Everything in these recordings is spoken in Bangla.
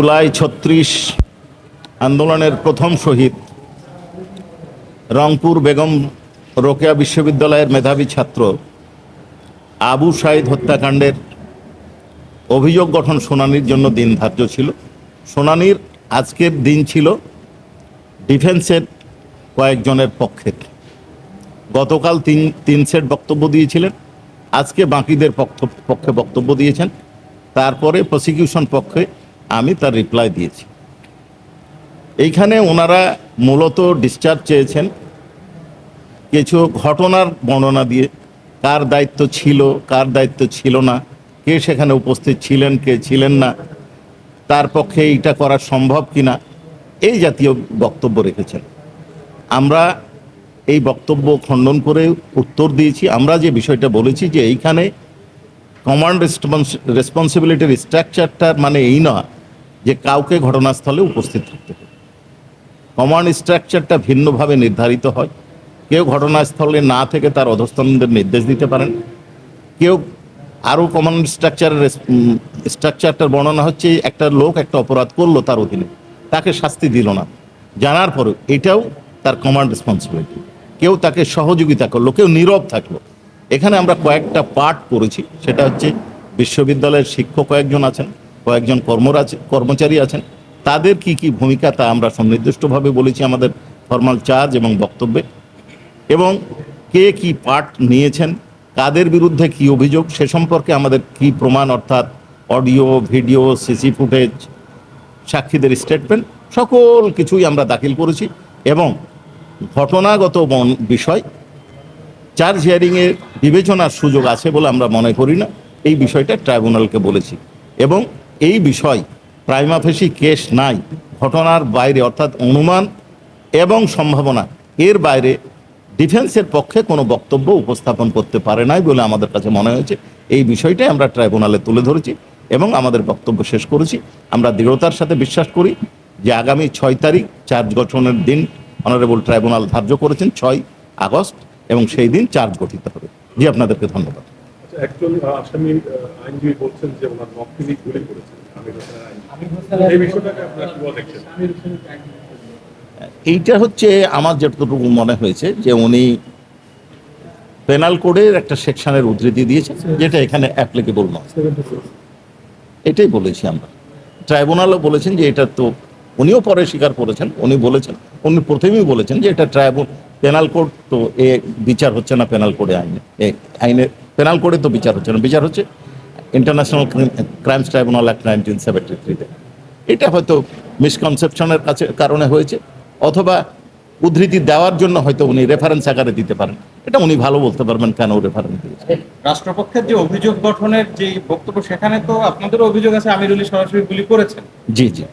জুলাই ৩৬ আন্দোলনের প্রথম শহীদ রংপুর বেগম রোকেয়া বিশ্ববিদ্যালয়ের মেধাবী ছাত্র আবু সাঈদ হত্যাকাণ্ডের অভিযোগ গঠন শুনানির জন্য দিন ধার্য ছিল। শুনানির আজকের দিন ছিল ডিফেন্সের কয়েকজনের পক্ষে। গতকাল তিন সেট বক্তব্য দিয়েছিলেন, আজকে বাকিদের পক্ষে বক্তব্য দিয়েছেন। তারপরে প্রসিকিউশন পক্ষে আমি তার রিপ্লাই দিয়েছি। এইখানে ওনারা মূলত ডিসচার্জ চেয়েছেন কিছু ঘটনার বর্ণনা দিয়ে, কার দায়িত্ব ছিল কার দায়িত্ব ছিল না, কে সেখানে উপস্থিত ছিলেন কে ছিলেন না, তার পক্ষে এইটা করা সম্ভব কিনা, এই জাতীয় বক্তব্য রেখেছেন। আমরা এই বক্তব্য খণ্ডন করে উত্তর দিয়েছি। আমরা যে বিষয়টা বলেছি যে এইখানে কমান্ড রেসপন্সিবিলিটির স্ট্রাকচারটার মানে এই নয় যে কাউকে ঘটনাস্থলে উপস্থিত থাকতে হবে। কমান্ড স্ট্রাকচারটা ভিন্নভাবে নির্ধারিত হয়। কেউ ঘটনাস্থলে না থেকে তার অধস্তনদের নির্দেশ দিতে পারেন, কেউ আরও কমান্ড স্ট্রাকচারটার বর্ণনা হচ্ছে একটা লোক একটা অপরাধ করলো তার অধীনে, তাকে শাস্তি দিল না, জানার পরে এটাও তার কমান্ড রেসপন্সিবিলিটি। কেউ তাকে সহযোগিতা করলো, কেউ নীরব থাকলো। এখানে আমরা কয়েকটা পার্ট করেছি। সেটা হচ্ছে বিশ্ববিদ্যালয়ের শিক্ষক কয়েকজন আছেন, কয়েকজন কর্মচারী আছেন, তাদের কি কি ভূমিকা তা আমরা সুনির্দিষ্টভাবে বলেছি আমাদের ফরমাল চার্জ এবং বক্তব্যে। এবং কে কি পার্ট নিয়েছেন, কাদের বিরুদ্ধে কি অভিযোগ, সে সম্পর্কে আমাদের কি প্রমাণ, অর্থাৎ অডিও ভিডিও সিসি ফুটেজ সাক্ষীদের স্টেটমেন্ট সকল কিছুই আমরা দাখিল করেছি। এবং ঘটনাগত বিষয় চার্জ হিয়ারিংয়ের বিবেচনার সুযোগ আছে বলে আমরা মনে করি না, এই বিষয়টা ট্রাইব্যুনালকে বলেছি। এবং এই বিষয় প্রাইমা ফেসি কেস নাই, ঘটনার বাইরে অর্থাৎ অনুমান এবং সম্ভাবনা এর বাইরে ডিফেন্সের পক্ষে কোনো বক্তব্য উপস্থাপন করতে পারে নাই বলে আমাদের কাছে মনে হয়েছে। এই বিষয়টাই আমরা ট্রাইব্যুনালে তুলে ধরেছি এবং আমাদের বক্তব্য শেষ করেছি। আমরা দৃঢ়তার সাথে বিশ্বাস করি যে আগামী 6 তারিখ চার্জ গঠনের দিন অনারেবল ট্রাইব্যুনাল ধার্য করেছেন 6 আগস্ট, এবং সেই দিন চার্জ গঠিত হবে। জি, আপনাদেরকে ধন্যবাদ। এইটা হচ্ছে আমার যতটুকু মনে হয়েছে যে উনি পেনাল কোডের একটা সেকশনের উদ্ধৃতি দিয়েছেন যেটা এখানে অ্যাপ্লিকেবল নয়, এটাই বলেছি আমরা। ট্রাইব্যুনালও বলেছেন যে এটা তো, উনিও পরে স্বীকার করেছেন, উনি প্রথমেই বলেছেন যে এটা পেনাল কোড তো এ বিচার হচ্ছে না, পেনাল কোডে আইনে পেনাল কোডে তো বিচার হচ্ছে না, বিচার হচ্ছে ইন্টারন্যাশনাল ক্রাইমস ট্রাইব্যুনাল অ্যাক্ট 1973-তে। এটা হয়তো মিসকনসেপশনের কারণে হয়েছে, অথবা উদ্ধৃতি দেওয়ার জন্য হয়তো উনি রেফারেন্স আকারে দিতে পারেন, এটা উনি ভালো বলতে পারবেন কেন রেফারেন্স দিয়েছেন। রাষ্ট্রপক্ষের যে অভিযোগ গঠনের যে বক্তব্য, সেখানে তো আপনাদেরও অভিযোগ আছে আমিরুল সরাসরি গুলি করেছেন। জি জি,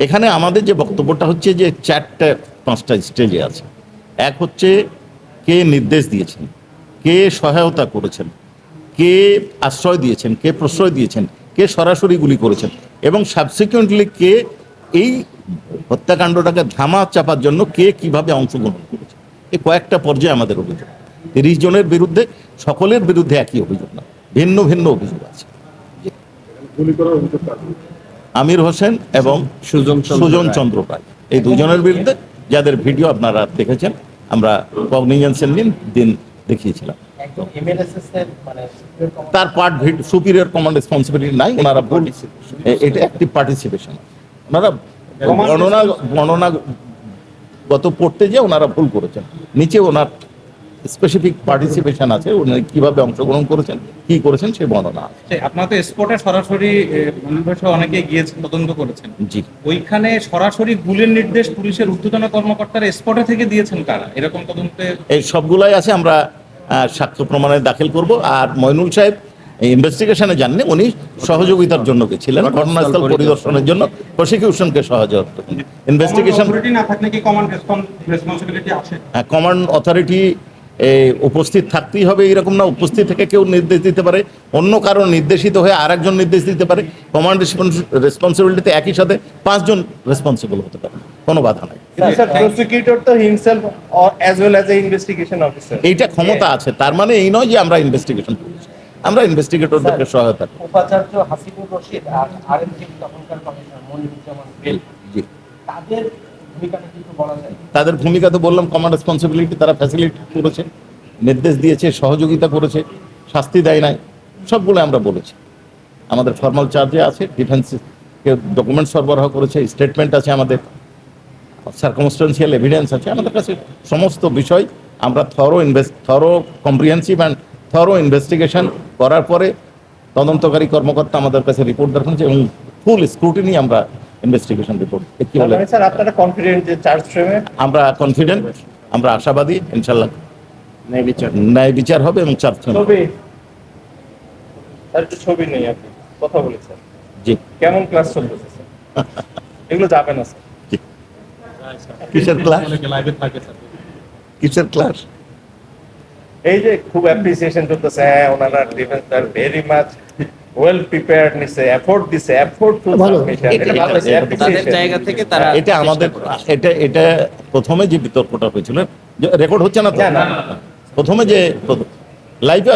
এখানে আমাদের যে বক্তব্যটা হচ্ছে যে 4-5টা স্টেজে আছে। এক হচ্ছে কে নির্দেশ দিয়েছেন, কে সহায়তা করেছেন, কে আশ্রয় দিয়েছেন, কে প্রশ্রয় দিয়েছেন, কে সরাসরি গুলি করেছেন, এবং সাবসিকুয়েন্টলি কে এই হত্যাকাণ্ডটাকে ধামা চাপার জন্য কে কিভাবে অংশগ্রহণ করেছে। এই কয়েকটা পর্যায়ে আমাদের অভিযোগ। 30 জনের বিরুদ্ধে, সকলের বিরুদ্ধে একই অভিযোগ না, ভিন্ন ভিন্ন অভিযোগ আছে। আমির হোসেন এবং সুজন চন্দ্র রায়, এই দুজনের বিরুদ্ধে, যাদের ভিডিও আপনারা দেখেছেন, আমরা কগনিজেন্সের দিন দেখিয়েছিলাম। তার পার্ট সুপিরিয়র কমান্ড রেসপন্সিবিলিটি নাই, ওনারা ভুল, এটা অ্যাক্টিভ পার্টিসিপেশন। ওনারা বর্ণনাগত পড়তে যে ওনারা ভুল করেছেন, নিচে ওনার স্পেসিফিক পার্টিসিপেশন আছে, উনি কিভাবে অংশগ্রহণ করেছেন, কি করেছেন সেই বর্ণনা আছে। আপনারা তো স্পটে সরাসরি অনেকে গিয়েছেন, তদন্ত করেছেন। জি, ওইখানে সরাসরি গুলির নির্দেশ পুলিশের ঊর্ধ্বতন কর্মকর্তারা স্পটে থেকে দিয়েছেন কারা, এরকম তদন্তে এই সবগুলাই আছে। আমরা সাক্ষ্য প্রমাণে দাখিল করব। আর মইনুল সাহেব ইনভেস্টিগেশনে জাননি, উনি সহযোগিতার জন্য গেছিলেন, ঘটনাস্থল পরিদর্শনের জন্য, প্রসিকিউশনকে সহযোগিতা। ইনভেস্টিগেশন না থাকলে কি কমান্ড রেসপন্সিবিলিটি আছে? হ্যাঁ, কমান্ড অথরিটি উপস্থিত থাকতেই হবে এরকম না, উপস্থিত থেকে কেউ নির্দেশ দিতে পারে, অন্য কারণ নির্দেশিত হয়ে আরেকজন নির্দেশ দিতে পারে। কমান্ড রেসপন্সিবিলিটিতে একই সাথে 5 জন রেসপন্সিবল হতে পারে, কোনো বাধা নাই। প্রসিকিউটর তো himself as well as a investigation officer, এইটা ক্ষমতা আছে, তার মানে এই নয় যে আমরা ইনভেস্টিগেশন করছি। আমরা ইনভেস্টিগেটরদেরকে সহায়তা করি। উপাচার্য হাসিবুর রশিদ আর আরএনসি তখনকার কমিশনার মনিরুজ্জামান বেল, জি, তাদের ভূমিকাটা কিন্তু বলা যায়। তাদের ভূমিকা তো বললাম, কমান্ড রেসপন্সিবিলিটি, তারা ফ্যাসিলিটি করেছে, নির্দেশ দিয়েছে, সহযোগিতা করেছে, শাস্তি দেয় নাই, সবগুলো আমরা বলেছি। আমাদের ফর্মাল চার্জে আছে, ডিফেন্সকে ডকুমেন্ট সরবরাহ করেছে, স্টেটমেন্ট আছে, আমাদের সার্কমস্টেন্সিয়াল এভিডেন্স আছে আমাদের কাছে, সমস্ত বিষয় আমরা thorough comprehensive and thorough investigation করার পরে তদন্তকারী কর্মকর্তা আমাদের কাছে রিপোর্ট দেখাচ্ছে এবং ফুল স্ক্রুটিনি আমরা ইনভেস্টিগেশন রিপোর্ট কি বলে স্যার আপনারা কনফিডেন্ট যে চার্জ ফ্রেমে আমরা কনফিডেন্ট, আমরা আশাবাদী ইনশাল্লাহ ন্যায় বিচার হবে এবং চার্জ ছবি স্যার একটু ছবি নেই, আপনি কথা বলেছেন জি। কেমন ক্লাস চলতেছে স্যার? এগুলো যাবে না স্যার। কিসের ক্লাস? কিসের ক্লাস? এই যে খুব অ্যাপ্রিসিয়েশন চলতেছে, হ্যাঁ ওনারা ডিফেন্সার ভেরি মাচ ওয়েল প্রিপেয়ার্ড নিছে, এফোর্ট দিছে, এফোর্টফুল সাবমিশন, এটা ভালো তাদের অ্যাপ্রিসিয়েশন। জায়গা থেকে তারা এটা আমাদের এটা প্রথমে যে বিতর্কটা হয়েছিল, রেকর্ড হচ্ছে না তো, না, না। প্রথমে যে লাইভে